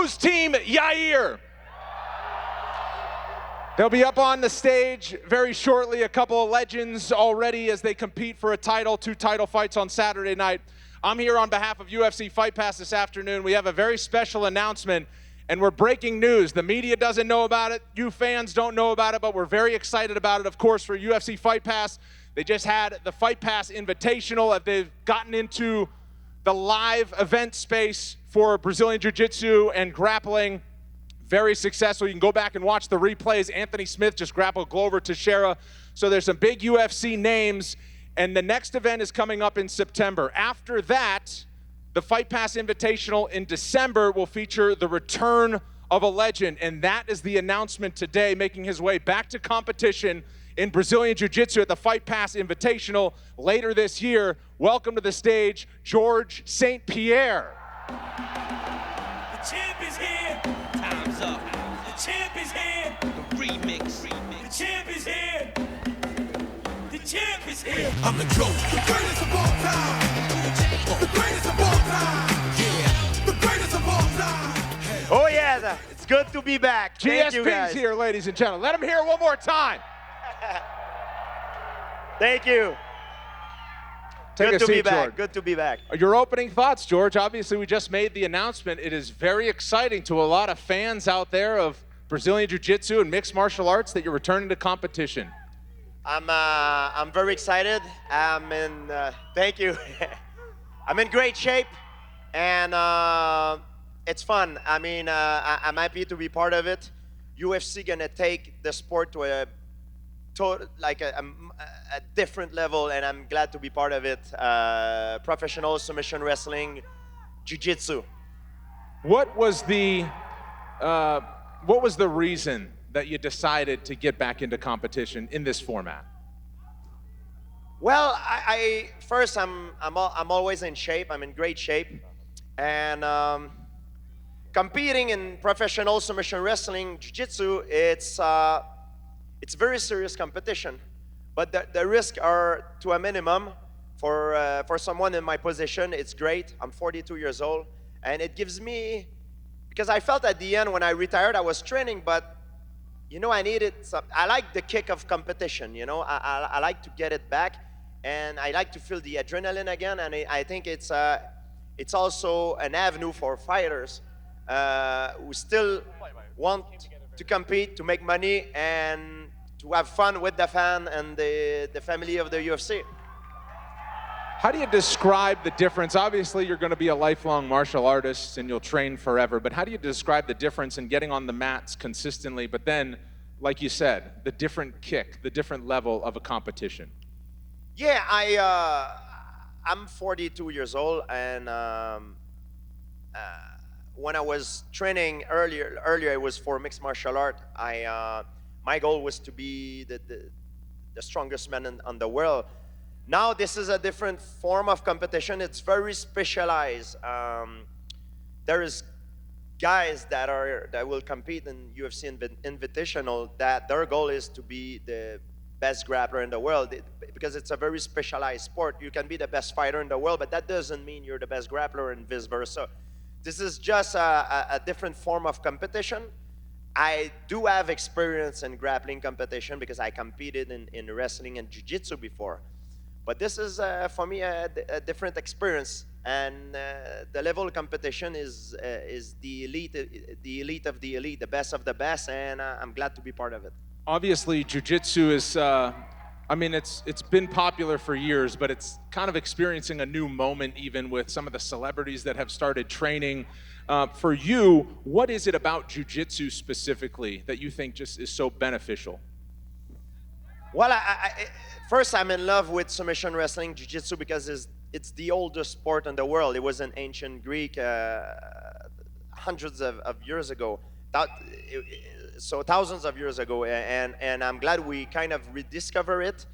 who's Team Yair? They'll be up on the stage very shortly. A couple of legends already as they compete for a title, 2 title fights on Saturday night. I'm here on behalf of UFC Fight Pass this afternoon. We have a very special announcement, and we're breaking news. The media doesn't know about it. You fans don't know about it, but we're very excited about it, of course, for UFC Fight Pass. They just had the Fight Pass Invitational. They've gotten into the live event space for Brazilian Jiu-Jitsu and grappling. Very successful. You can go back and watch the replays. Anthony Smith just grappled Glover Teixeira. So there's some big UFC names, and the next event is coming up in September. After that, the Fight Pass Invitational in December will feature the return of a legend, and that is the announcement today, making his way back to competition in Brazilian Jiu-Jitsu at the Fight Pass Invitational later this year. Welcome to the stage, Georges St-Pierre. The champ is here. Time's up. The champ is here. The remix. The champ is here. The champ is here. I'm the GOAT, the greatest of all time. The greatest of all time. Yeah, the greatest of all time. Oh yeah, it's good to be back. Thank you, GSP's guys. here, ladies and gentlemen. Let him hear it one more time. Thank you. Take Good a to seat, be back. George. Good to be back. Your opening thoughts, George. Obviously, we just made the announcement. It is very exciting to a lot of fans out there of Brazilian Jiu-Jitsu and mixed martial arts that you're returning to competition. I'm very excited. Thank you. I'm in great shape, and it's fun. I mean, I'm happy to be part of it. UFC gonna take the sport to a different level, and I'm glad to be part of it. Professional submission wrestling, jiu-jitsu. What was the reason that you decided to get back into competition in this format? Well, first I'm always in shape. I'm in great shape, and competing in professional submission wrestling, jiu-jitsu, it's very serious competition, but the risks are to a minimum. For someone in my position, it's great. I'm 42 years old, and it gives me, because I felt at the end when I retired, I was training, but you know, I needed some. I like the kick of competition. You know, I like to get it back, and I like to feel the adrenaline again. And I think it's also an avenue for fighters who still want to compete, to make money, and to have fun with the fan and the family of the UFC. How do you describe the difference? Obviously, you're going to be a lifelong martial artist and you'll train forever, but how do you describe the difference in getting on the mats consistently, but then, like you said, the different kick, the different level of a competition? Yeah, I'm 42 years old, and when I was training earlier it was for mixed martial art. My goal was to be the strongest man on the world. Now this is a different form of competition. It's very specialized. There is guys that will compete in UFC Invitational that their goal is to be the best grappler in the world, because it's a very specialized sport. You can be the best fighter in the world, but that doesn't mean you're the best grappler, and vice versa. This is just a different form of competition. I do have experience in grappling competition because I competed in wrestling and jiu-jitsu before. But this is, for me, a different experience. And the level of competition is the elite of the elite, the best of the best, and I'm glad to be part of it. Obviously, jiu-jitsu is, it's been popular for years, but it's kind of experiencing a new moment even with some of the celebrities that have started training. For you, what is it about jiu-jitsu specifically that you think just is so beneficial? Well, first I'm in love with submission wrestling, jiu-jitsu, because it's the oldest sport in the world. It was in ancient Greek hundreds of years ago. So thousands of years ago, and I'm glad we kind of rediscover it.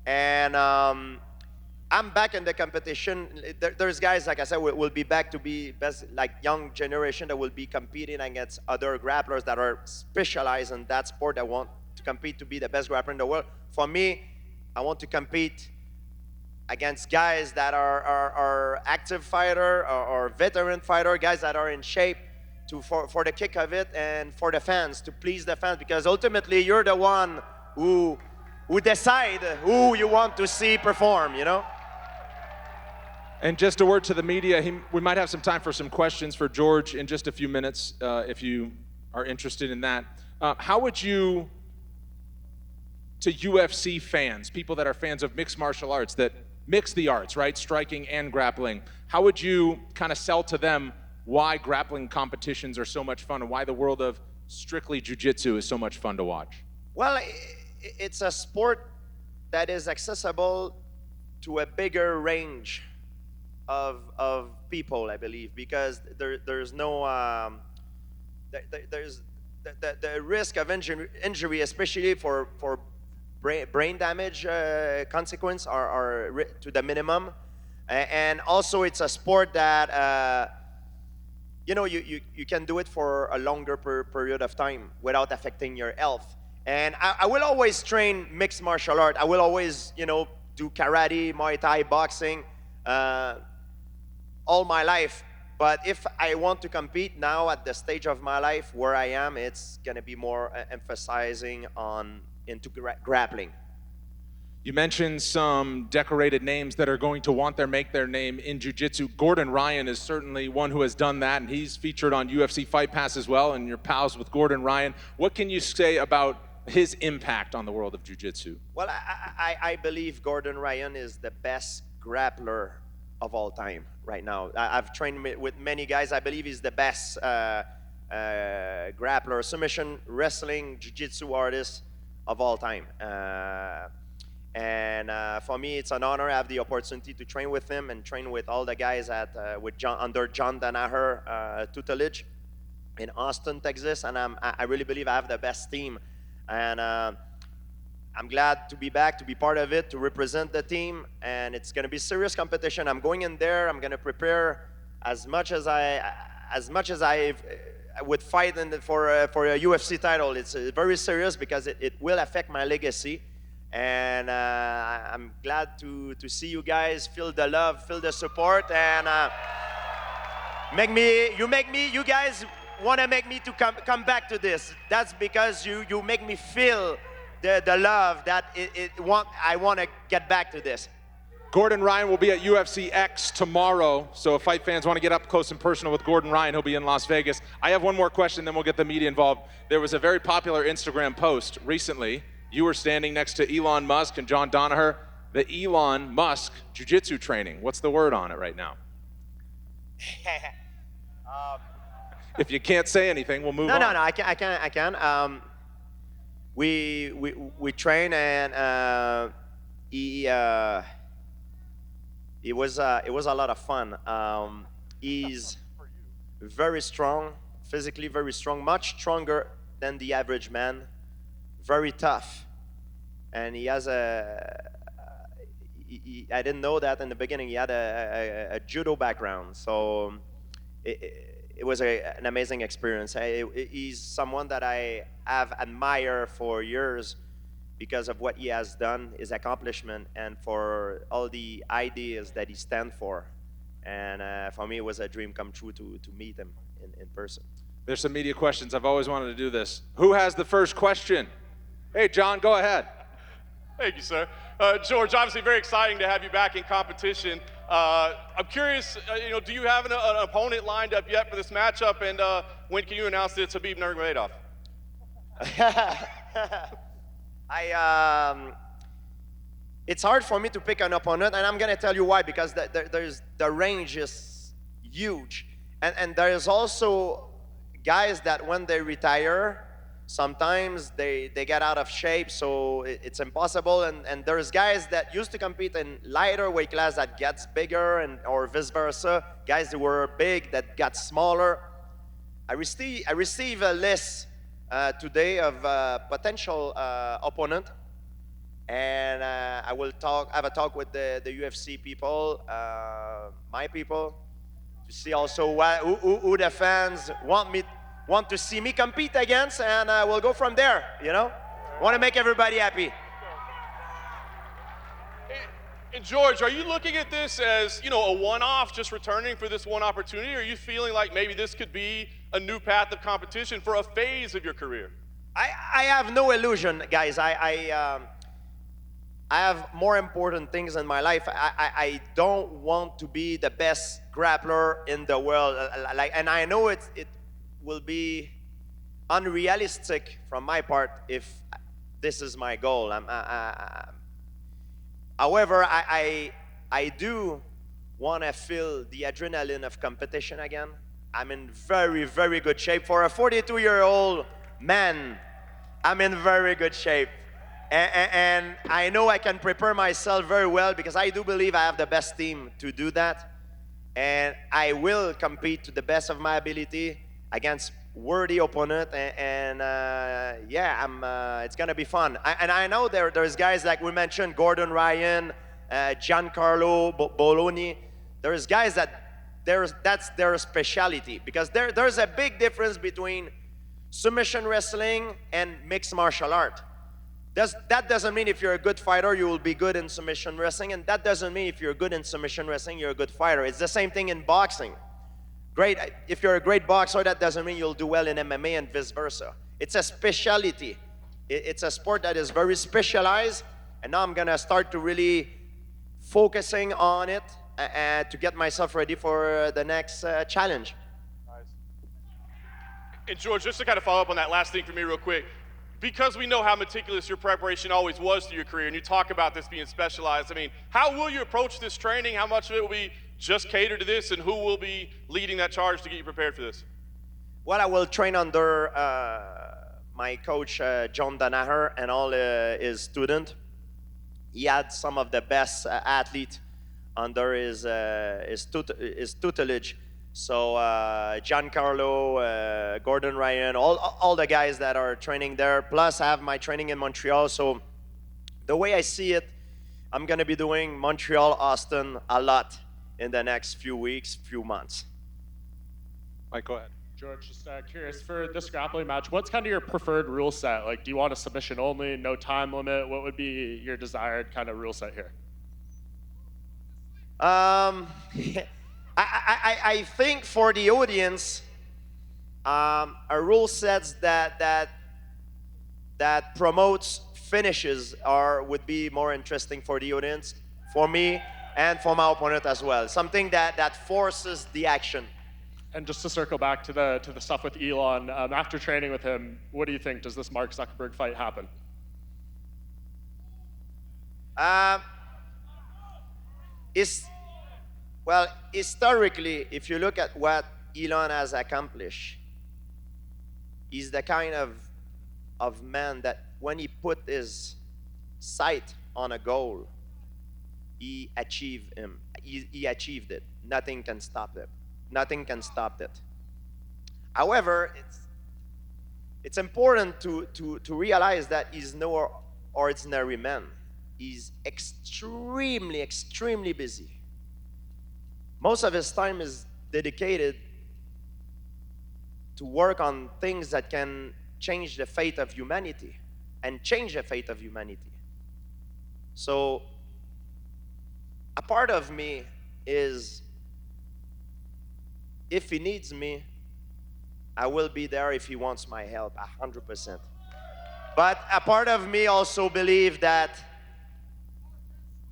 And I'm back in the competition. There's guys, like I said, will be back to be best, like young generation that will be competing against other grapplers that are specialized in that sport, that want to compete to be the best grappler in the world. For me, I want to compete against guys that are active fighter or veteran fighter, guys that are in shape, for the kick of it and for the fans, to please the fans, because ultimately you're the one who decide who you want to see perform, you know? And just a word to the media, we might have some time for some questions for George in just a few minutes, if you are interested in that. How would you, to UFC fans, people that are fans of mixed martial arts, that mix the arts, right, striking and grappling, how would you kind of sell to them why grappling competitions are so much fun and why the world of strictly jiu-jitsu is so much fun to watch? Well, it's a sport that is accessible to a bigger range of people, I believe, because there's no there's the risk of injury, especially for brain damage consequence, are to the minimum, and also it's a sport that you know, you can do it for a longer period of time without affecting your health. And I will always train mixed martial art. I will always, you know, do karate, Muay Thai, boxing, all my life. But if I want to compete now at the stage of my life where I am, it's gonna be more emphasizing into grappling. You mentioned some decorated names that are going to make their name in jiu-jitsu. Gordon Ryan is certainly one who has done that, and he's featured on UFC Fight Pass as well, and you're pals with Gordon Ryan. What can you say about his impact on the world of jiu-jitsu? Well, I believe Gordon Ryan is the best grappler of all time right now. I've trained with many guys. I believe he's the best grappler, submission, wrestling, jiu-jitsu artist of all time. And for me, it's an honor to have the opportunity to train with him and train with all the guys under John Danaher tutelage in Austin, Texas. And I really believe I have the best team. And I'm glad to be back, to be part of it, to represent the team. And it's going to be serious competition. I'm going in there. I'm going to prepare as much as I would fight for a UFC title. It's very serious because it will affect my legacy. And I'm glad to see you guys, feel the love, feel the support, and you guys want to make me to come back to this. That's because you make me feel the love that I want to get back to this. Gordon Ryan will be at UFC X tomorrow, so if fight fans want to get up close and personal with Gordon Ryan, he'll be in Las Vegas. I have one more question, then we'll get the media involved. There was a very popular Instagram post recently. You were standing next to Elon Musk and John Danaher, the Elon Musk jiu-jitsu training. What's the word on it right now? If you can't say anything, we'll move on. No, I can. We train, and it was a lot of fun. He's very strong, physically very strong, much stronger than the average man. Very tough, and he has I didn't know that in the beginning. He had a judo background, so it was an amazing experience. He's someone that I have admired for years because of what he has done, his accomplishment, and for all the ideas that he stands for. And for me, it was a dream come true to meet him in person. There's some media questions. I've always wanted to do this. Who has the first question? Hey, John, go ahead. Thank you, sir. George, obviously very exciting to have you back in competition. I'm curious, do you have an opponent lined up yet for this matchup, and when can you announce that it's Khabib Nurmagomedov? It's hard for me to pick an opponent, and I'm going to tell you why, because the range is huge. And there's also guys that when they retire, sometimes they get out of shape, so it's impossible. And there's guys that used to compete in lighter weight class that gets bigger, or vice versa. Guys that were big that got smaller. I received a list today of potential opponent, and I will have a talk with the UFC people, my people, to see also who the fans want to see me compete against, and we'll go from there, Want to make everybody happy. And George, are you looking at this as, a one-off, just returning for this one opportunity, or are you feeling like maybe this could be a new path of competition for a phase of your career? I have no illusion, guys. I have more important things in my life. I don't want to be the best grappler in the world. And I know it will be unrealistic from my part if this is my goal. However, I do want to feel the adrenaline of competition again. I'm in very, very good shape. For a 42-year-old man, I'm in very good shape. And I know I can prepare myself very well because I do believe I have the best team to do that. And I will compete to the best of my ability against worthy opponent. Yeah, it's gonna be fun. And I know there's guys like we mentioned, Gordon Ryan, Giancarlo Bologna. There's guys that's their specialty because there's a big difference between submission wrestling and mixed martial art. That doesn't mean if you're a good fighter, you will be good in submission wrestling, and that doesn't mean if you're good in submission wrestling, you're a good fighter. It's the same thing in boxing. If you're a great boxer, that doesn't mean you'll do well in MMA and vice versa. It's a specialty. It's a sport that is very specialized, and now I'm gonna start to really focusing on it to get myself ready for the next challenge. And George, just to kind of follow up on that last thing for me real quick, because we know how meticulous your preparation always was through your career, and you talk about this being specialized, I mean, how will you approach this training? How much of it will be just catered to this, and who will be leading that charge to get you prepared for this? Well, I will train under my coach, John Danaher, and all his students. He had some of the best athletes under his tutelage. So Giancarlo, Gordon Ryan, all the guys that are training there. Plus, I have my training in Montreal. So the way I see it, I'm going to be doing Montreal, Austin a lot in the next few weeks, few months. Mike, go ahead. George, just curious, for this grappling match, what's kind of your preferred rule set? Like, do you want a submission only, no time limit? What would be your desired kind of rule set here? I think for the audience, a rule sets that promotes finishes would be more interesting for the audience, for me, and for my opponent as well. Something that forces the action. And just to circle back to the stuff with Elon, after training with him, what do you think? Does this Mark Zuckerberg fight happen? Well, historically, if you look at what Elon has accomplished, he's the kind of man that when he put his sight on a goal, he achieved it. Nothing can stop him. Nothing can stop it. However, it's important to realize that he's no ordinary man. He's extremely, extremely busy. Most of his time is dedicated to work on things that can change the fate of humanity and change the fate of humanity. So a part of me is, if he needs me, I will be there if he wants my help, 100%. But a part of me also believes that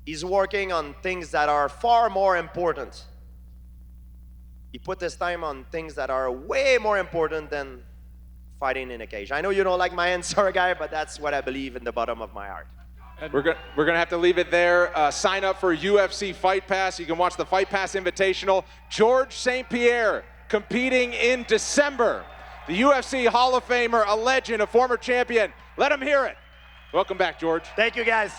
he's working on things that are far more important. He put his time on things that are way more important than fighting in a cage. I know you don't like my answer, guy, but that's what I believe in the bottom of my heart. We're gonna have to leave it there. Sign up for UFC Fight Pass. You can watch the Fight Pass Invitational. Georges St-Pierre competing in December. The UFC Hall of Famer, a legend, a former champion. Let him hear it. Welcome back, George. Thank you, guys.